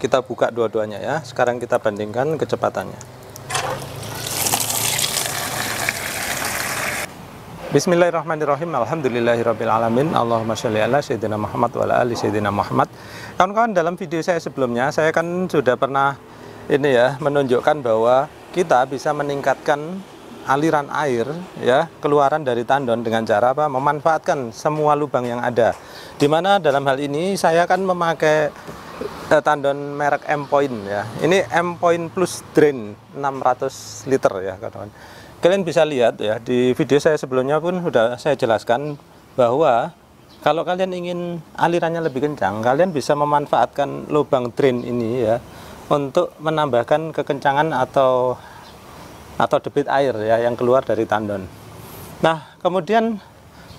kita buka dua-duanya ya. Sekarang kita bandingkan kecepatannya. Bismillahirrahmanirrahim. Alhamdulillahirabbil alamin. Allahumma sholli ala sayyidina Muhammad wa ala ali sayyidina Muhammad. Kawan-kawan, dalam video saya sebelumnya saya kan sudah pernah ini ya menunjukkan bahwa kita bisa meningkatkan aliran air ya, keluaran dari tandon dengan cara apa? Memanfaatkan semua lubang yang ada. Dimana dalam hal ini saya akan memakai tandon merek M-Point ya. Ini M-Point Plus Drain 600 liter ya kawan-kawan. Kalian bisa lihat ya, di video saya sebelumnya pun sudah saya jelaskan bahwa kalau kalian ingin alirannya lebih kencang, kalian bisa memanfaatkan lubang drain ini ya untuk menambahkan kekencangan atau debit air ya yang keluar dari tandon. Nah, kemudian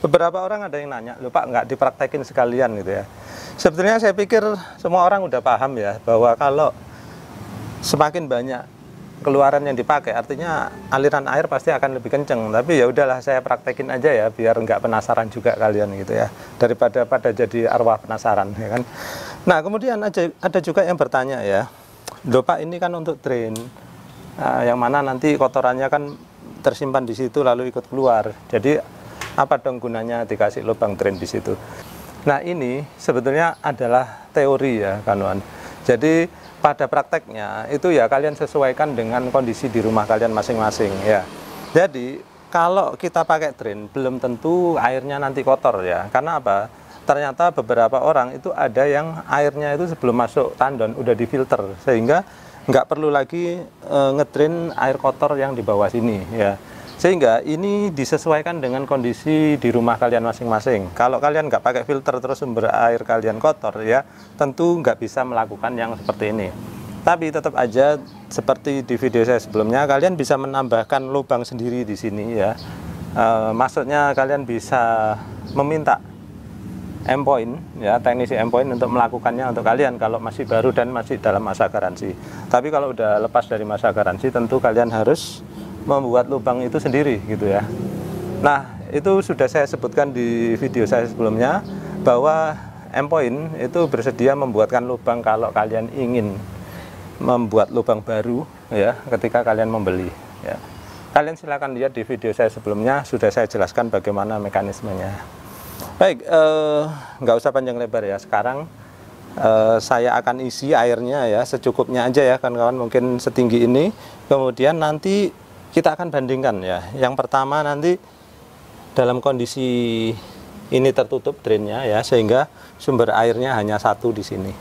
beberapa orang ada yang nanya, "Loh Pak, nggak dipraktekin sekalian gitu ya?" Sebetulnya saya pikir semua orang udah paham ya bahwa kalau semakin banyak keluaran yang dipakai artinya aliran air pasti akan lebih kenceng. Tapi ya udahlah, saya praktekin aja ya biar nggak penasaran juga kalian gitu ya, daripada pada jadi arwah penasaran ya kan. Nah, kemudian ada juga yang bertanya ya, "Loh Pak, ini kan untuk drain, yang mana nanti kotorannya kan tersimpan di situ lalu ikut keluar. Jadi apa dong gunanya dikasih lubang drain di situ?" Nah, ini sebetulnya adalah teori ya kawan. Jadi pada prakteknya itu ya kalian sesuaikan dengan kondisi di rumah kalian masing-masing ya. Jadi kalau kita pakai drain belum tentu airnya nanti kotor ya. Karena apa? Ternyata beberapa orang itu ada yang airnya itu sebelum masuk tandon udah difilter sehingga nggak perlu lagi ngedrain air kotor yang di bawah sini ya. Sehingga ini disesuaikan dengan kondisi di rumah kalian masing-masing. Kalau kalian nggak pakai filter terus sumber air kalian kotor ya, tentu nggak bisa melakukan yang seperti ini. Tapi tetap aja seperti di video saya sebelumnya, kalian bisa menambahkan lubang sendiri di sini ya. Maksudnya kalian bisa meminta M-Point ya, teknisi M-Point untuk melakukannya untuk kalian kalau masih baru dan masih dalam masa garansi. Tapi kalau udah lepas dari masa garansi, tentu kalian harus membuat lubang itu sendiri gitu ya. Nah, itu sudah saya sebutkan di video saya sebelumnya bahwa M-Point itu bersedia membuatkan lubang kalau kalian ingin membuat lubang baru ya ketika kalian membeli ya. Kalian silakan lihat di video saya sebelumnya, sudah saya jelaskan bagaimana mekanismenya. Baik, nggak usah panjang lebar ya. Sekarang saya akan isi airnya ya secukupnya aja ya kawan-kawan, mungkin setinggi ini. Kemudian nanti kita akan bandingkan ya. Yang pertama nanti dalam kondisi ini tertutup drainnya ya, sehingga sumber airnya hanya satu di sini.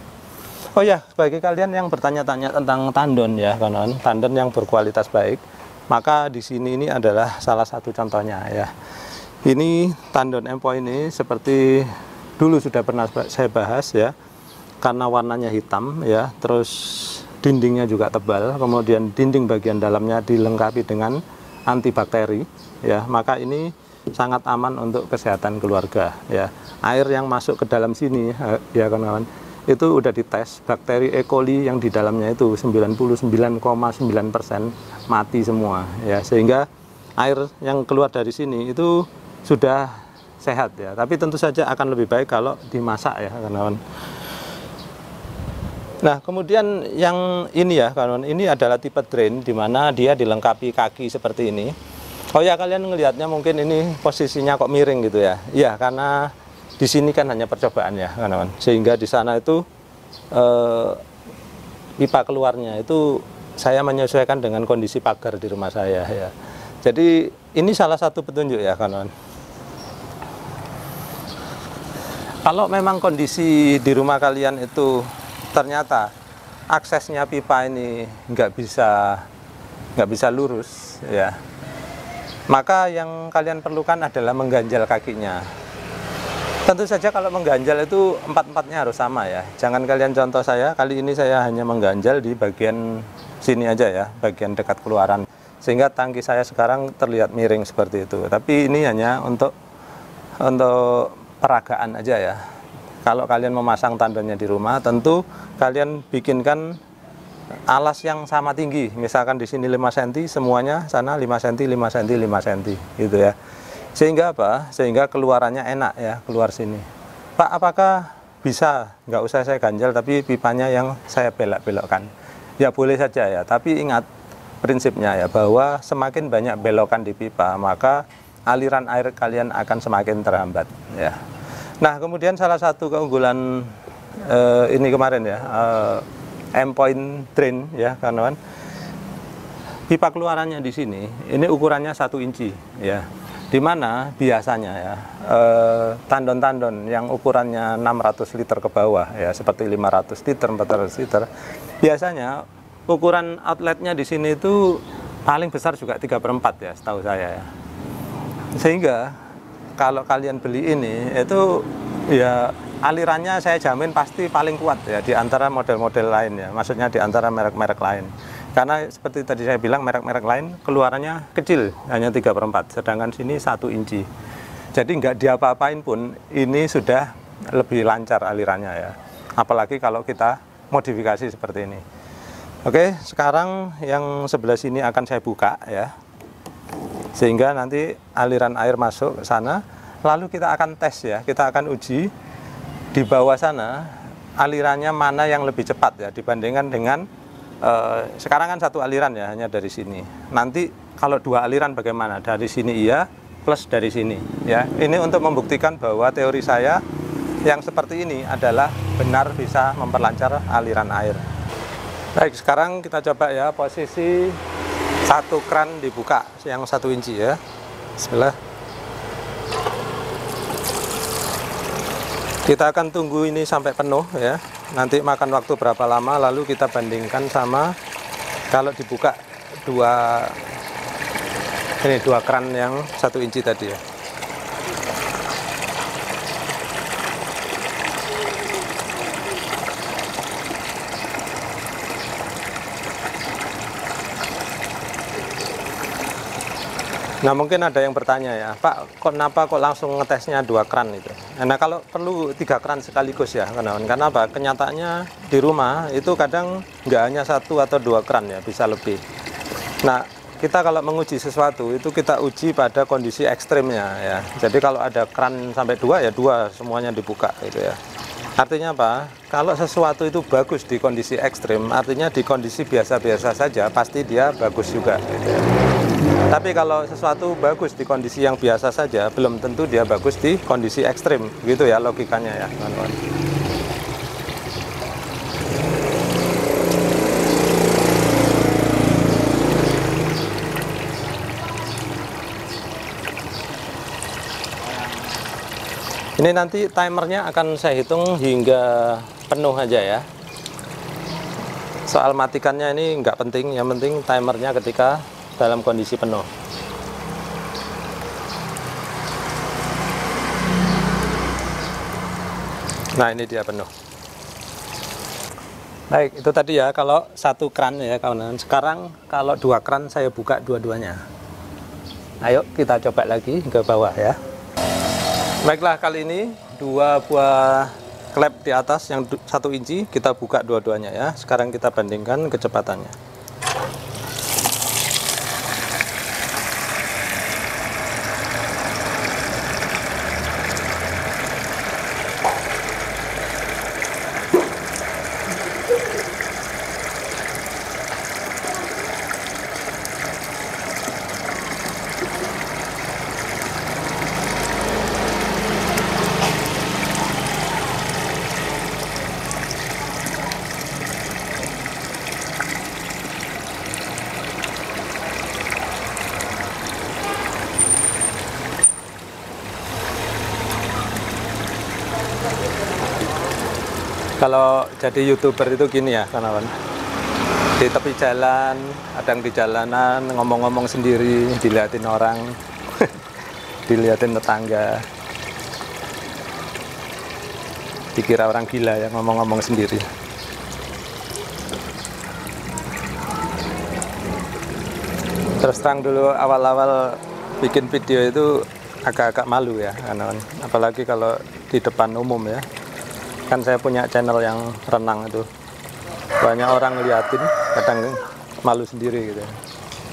Oh ya, bagi kalian yang bertanya-tanya tentang tandon ya kawan-kawan, tandon yang berkualitas baik, maka di sini ini adalah salah satu contohnya ya. Ini tandon M-Point ini seperti dulu sudah pernah saya bahas ya, karena warnanya hitam ya, terus dindingnya juga tebal, kemudian dinding bagian dalamnya dilengkapi dengan antibakteri ya, maka ini sangat aman untuk kesehatan keluarga ya. Air yang masuk ke dalam sini ya kawan-kawan, itu udah dites bakteri E. coli yang di dalamnya itu 99,9% mati semua ya, sehingga air yang keluar dari sini itu sudah sehat ya. Tapi tentu saja akan lebih baik kalau dimasak ya kawan-kawan. Nah, kemudian yang ini ya kawan, ini adalah tipe drain di mana dia dilengkapi kaki seperti ini. Oh ya, kalian ngelihatnya mungkin ini posisinya kok miring gitu ya. Iya, karena di sini kan hanya percobaan ya kawan, sehingga di sana itu pipa keluarnya itu saya menyesuaikan dengan kondisi pagar di rumah saya ya. Jadi ini salah satu petunjuk ya kawan. Kalau memang kondisi di rumah kalian itu ternyata aksesnya pipa ini nggak bisa lurus ya, maka yang kalian perlukan adalah mengganjal kakinya. Tentu saja kalau mengganjal itu empat-empatnya harus sama ya. Jangan kalian contoh saya, kali ini saya hanya mengganjal di bagian sini aja ya, bagian dekat keluaran, sehingga tangki saya sekarang terlihat miring seperti itu. Tapi ini hanya untuk peragaan aja ya. Kalau kalian memasang tandonnya di rumah, tentu kalian bikinkan alas yang sama tinggi. Misalkan di sini 5 cm, semuanya sana 5 cm, 5 cm, 5 cm gitu ya. Sehingga apa? Sehingga keluarannya enak ya, keluar sini. Pak, apakah bisa nggak usah saya ganjel, tapi pipanya yang saya belok-belokkan. Ya boleh saja ya, tapi ingat prinsipnya ya, bahwa semakin banyak belokan di pipa, maka aliran air kalian akan semakin terhambat ya. Nah, kemudian salah satu keunggulan ini kemarin ya, endpoint drain ya kawan-kawan, pipa keluarannya di sini ini ukurannya 1 inci ya, dimana biasanya ya tandon-tandon yang ukurannya 600 liter ke bawah ya, seperti 500 liter, 400 liter, biasanya ukuran outletnya di sini itu paling besar juga 3/4 ya, setahu saya ya. Sehingga kalau kalian beli ini itu ya alirannya saya jamin pasti paling kuat ya di antara model-model lain ya, maksudnya di antara merek-merek lain. Karena seperti tadi saya bilang, merek-merek lain keluarannya kecil, hanya 3/4, sedangkan sini 1 inci. Jadi nggak diapa-apain pun ini sudah lebih lancar alirannya ya, apalagi kalau kita modifikasi seperti ini. Oke, sekarang yang sebelah sini akan saya buka ya, sehingga nanti aliran air masuk ke sana. Lalu kita akan tes ya, kita akan uji di bawah sana alirannya mana yang lebih cepat ya, dibandingkan dengan sekarang kan 1 aliran ya, hanya dari sini. Nanti kalau 2 aliran bagaimana? Dari sini iya, plus dari sini ya. Ini untuk membuktikan bahwa teori saya yang seperti ini adalah benar bisa memperlancar aliran air. Baik, sekarang kita coba ya, posisi 1 kran dibuka yang 1 inci ya. Bismillah. Kita akan tunggu ini sampai penuh ya. Nanti makan waktu berapa lama, lalu kita bandingkan sama kalau dibuka 2 kran yang 1 inci tadi ya. Nah, mungkin ada yang bertanya ya, Pak, kenapa kok langsung ngetesnya 2 kran itu? Nah, kalau perlu 3 kran sekaligus ya, karena apa? Kenyataannya di rumah itu kadang nggak hanya 1 atau 2 kran ya, bisa lebih. Nah, kita kalau menguji sesuatu itu kita uji pada kondisi ekstrimnya ya. Jadi kalau ada kran sampai 2 ya 2 semuanya dibuka gitu ya. Artinya apa? Kalau sesuatu itu bagus di kondisi ekstrim, artinya di kondisi biasa-biasa saja pasti dia bagus juga gitu ya. Tapi kalau sesuatu bagus di kondisi yang biasa saja, belum tentu dia bagus di kondisi ekstrim, gitu ya logikanya ya teman-teman. Ini nanti timernya akan saya hitung hingga penuh aja ya. Soal matikannya ini nggak penting, yang penting timernya ketika dalam kondisi penuh. Nah, ini dia penuh. Baik, itu tadi ya kalau 1 kran ya kawan-kawan. Sekarang kalau 2 kran saya buka dua-duanya. Ayo kita coba lagi ke bawah ya. Baiklah, kali ini 2 buah klep di atas yang 1 inci kita buka dua-duanya ya. Sekarang kita bandingkan kecepatannya. Kalau jadi YouTuber itu gini ya kawan-kawan, di tepi jalan, kadang di jalanan ngomong-ngomong sendiri, dilihatin orang, dilihatin tetangga, dikira orang gila ya ngomong-ngomong sendiri. Terus terang dulu awal-awal bikin video itu agak-agak malu ya kawan-kawan, apalagi kalau di depan umum ya. Kan saya punya channel yang renang itu, banyak orang ngeliatin, kadang malu sendiri gitu.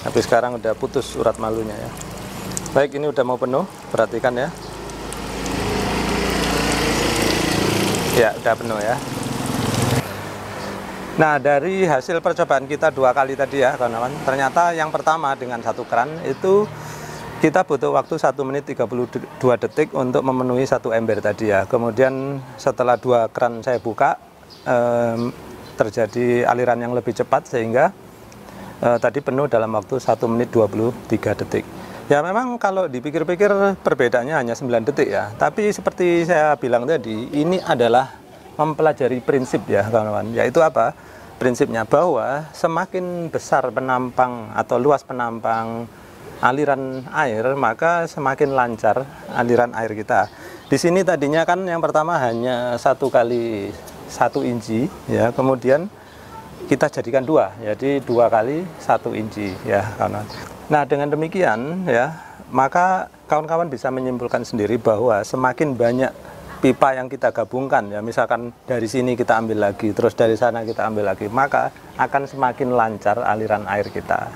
Tapi sekarang udah putus urat malunya ya. Baik, ini udah mau penuh, perhatikan ya. Ya, udah penuh ya. Nah, dari hasil percobaan kita 2 kali tadi ya kawan-kawan, ternyata yang pertama dengan 1 keran itu kita butuh waktu 1 menit 32 detik untuk memenuhi 1 ember tadi ya. Kemudian setelah 2 keran saya buka, terjadi aliran yang lebih cepat sehingga tadi penuh dalam waktu 1 menit 23 detik. Ya memang kalau dipikir-pikir perbedaannya hanya 9 detik ya. Tapi seperti saya bilang tadi, ini adalah mempelajari prinsip ya kawan-kawan. Yaitu apa? Prinsipnya bahwa semakin besar penampang atau luas penampang aliran air, maka semakin lancar aliran air kita. Di sini tadinya kan yang pertama hanya 1 kali 1 inci ya, kemudian kita jadikan 2, jadi 2 kali 1 inci ya kawan-kawan. Nah dengan demikian ya, maka kawan-kawan bisa menyimpulkan sendiri bahwa semakin banyak pipa yang kita gabungkan ya, misalkan dari sini kita ambil lagi, terus dari sana kita ambil lagi, maka akan semakin lancar aliran air kita.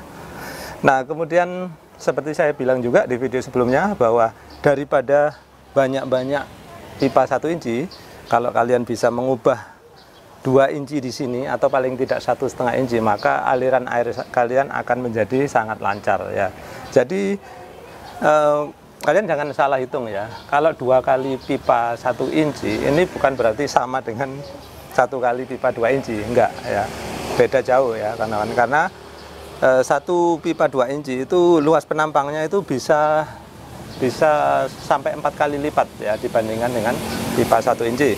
Nah kemudian seperti saya bilang juga di video sebelumnya bahwa daripada banyak-banyak pipa 1 inci, kalau kalian bisa mengubah 2 inci di sini atau paling tidak 1,5 inci, maka aliran air kalian akan menjadi sangat lancar ya. Jadi kalian jangan salah hitung ya. Kalau 2 kali pipa 1 inci ini bukan berarti sama dengan 1 kali pipa 2 inci, enggak ya. Beda jauh ya kawan-kawan, karena 1 pipa 2 inci itu luas penampangnya itu bisa sampai 4 kali lipat ya dibandingkan dengan pipa 1 inci.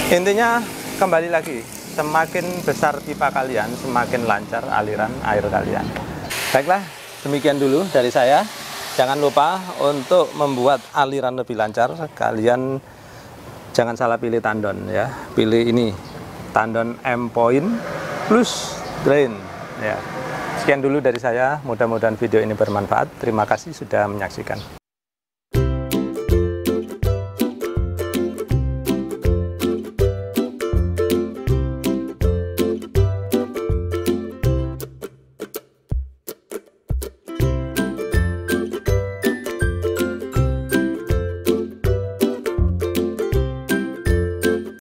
Intinya kembali lagi, semakin besar pipa kalian, semakin lancar aliran air kalian. Baiklah, demikian dulu dari saya. Jangan lupa untuk membuat aliran lebih lancar, kalian jangan salah pilih tandon ya. Pilih ini, tandon M point plus drain ya. Sekian dulu dari saya, mudah-mudahan video ini bermanfaat. Terima kasih sudah menyaksikan.